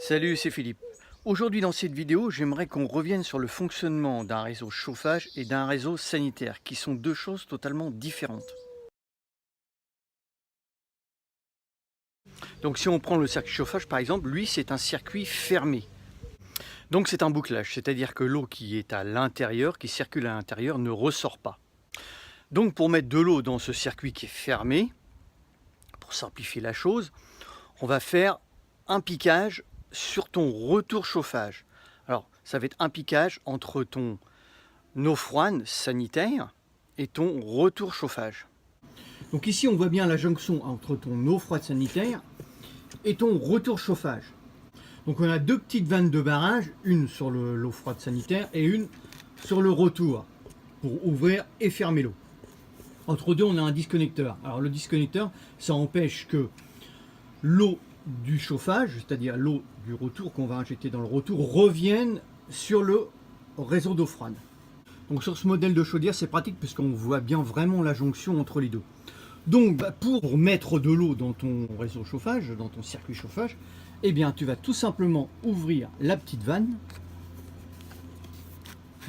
Salut, c'est Philippe. Aujourd'hui dans cette vidéo, j'aimerais qu'on revienne sur le fonctionnement d'un réseau chauffage et d'un réseau sanitaire, qui sont deux choses totalement différentes. Donc si on prend le circuit chauffage par exemple, lui c'est un circuit fermé. Donc c'est un bouclage, c'est-à-dire que l'eau qui est à l'intérieur, qui circule à l'intérieur, ne ressort pas. Donc pour mettre de l'eau dans ce circuit qui est fermé, pour simplifier la chose, on va faire un piquage sur ton retour chauffage. Alors ça va être un piquage entre ton eau froide sanitaire et ton retour chauffage. Donc ici on voit bien la jonction entre ton eau froide sanitaire et ton retour chauffage. Donc on a deux petites vannes de barrage, une sur l'eau froide sanitaire et une sur le retour pour ouvrir et fermer l'eau. Entre deux on a un disconnecteur. Alors le disconnecteur, ça empêche que l'eau du chauffage, c'est-à-dire l'eau du retour qu'on va injecter dans le retour, revienne sur le réseau d'eau froide. Donc sur ce modèle de chaudière, c'est pratique puisqu'on voit bien vraiment la jonction entre les deux. Donc pour mettre de l'eau dans ton réseau chauffage, dans ton circuit chauffage, eh bien tu vas tout simplement ouvrir la petite vanne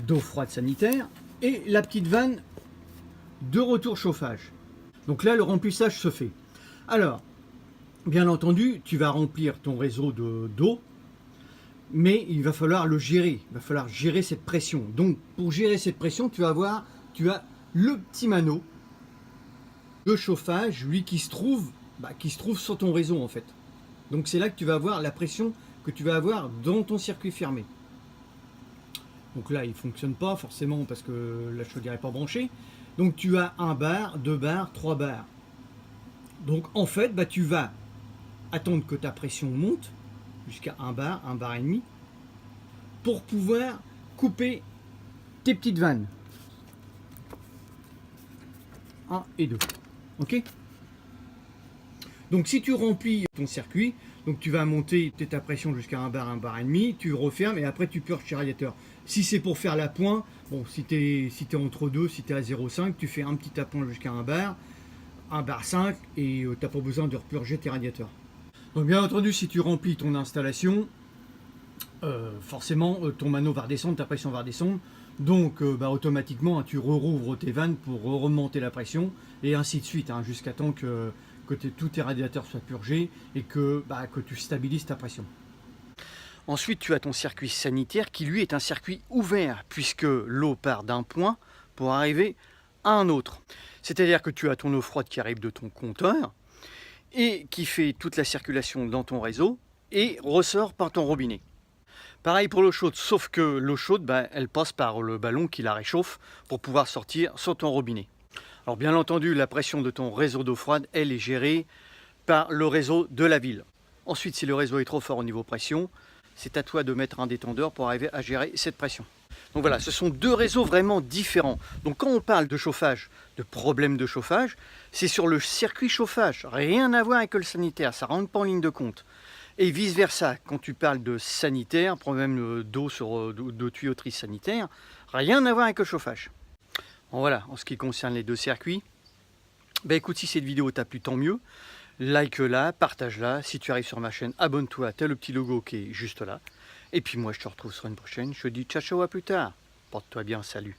d'eau froide sanitaire et la petite vanne de retour chauffage. Donc là le remplissage se fait. Alors, bien entendu, tu vas remplir ton réseau d'eau, mais il va falloir le gérer. Il va falloir gérer cette pression. Donc, pour gérer cette pression, tu as le petit mano de chauffage, lui, qui se trouve sur ton réseau, en fait. Donc, c'est là que tu vas avoir la pression que tu vas avoir dans ton circuit fermé. Donc là, il ne fonctionne pas forcément parce que la chaudière n'est pas branchée. Donc, tu as 1 bar, 2 bars, 3 bars. Donc, en fait, tu vas attendre que ta pression monte jusqu'à 1 bar et demi pour pouvoir couper tes petites vannes 1 et 2. Ok, donc si tu remplis ton circuit, donc tu vas monter ta pression jusqu'à 1 bar et demi, tu refermes et après tu purges tes radiateurs. Si c'est pour faire l'appoint, bon, si tu es entre deux, si tu es à 0,5, tu fais un petit appoint jusqu'à 1 bar 5 et tu n'as pas besoin de repurger tes radiateurs. Donc bien entendu, si tu remplis ton installation, forcément ton mano va redescendre, ta pression va redescendre. Donc automatiquement, tu rouvres tes vannes pour remonter la pression et ainsi de suite, jusqu'à temps que tous tes radiateurs soient purgés et que tu stabilises ta pression. Ensuite, tu as ton circuit sanitaire qui lui est un circuit ouvert puisque l'eau part d'un point pour arriver à un autre. C'est-à-dire que tu as ton eau froide qui arrive de ton compteur et qui fait toute la circulation dans ton réseau et ressort par ton robinet. Pareil pour l'eau chaude, sauf que l'eau chaude, elle passe par le ballon qui la réchauffe pour pouvoir sortir sur ton robinet. Alors bien entendu, la pression de ton réseau d'eau froide, elle est gérée par le réseau de la ville. Ensuite, si le réseau est trop fort au niveau pression, c'est à toi de mettre un détendeur pour arriver à gérer cette pression. Donc voilà, ce sont deux réseaux vraiment différents. Donc quand on parle de chauffage, de problème de chauffage, c'est sur le circuit chauffage, rien à voir avec le sanitaire, ça ne rentre pas en ligne de compte. Et vice versa, quand tu parles de sanitaire, problème d'eau sur de tuyauterie sanitaire, rien à voir avec le chauffage. Bon, voilà, en ce qui concerne les deux circuits, écoute, si cette vidéo t'a plu, tant mieux. Like-la, partage-la. Si tu arrives sur ma chaîne, abonne-toi, t'as le petit logo qui est juste là. Et puis moi, je te retrouve sur une prochaine. Je te dis ciao, ciao, à plus tard. Porte-toi bien, salut.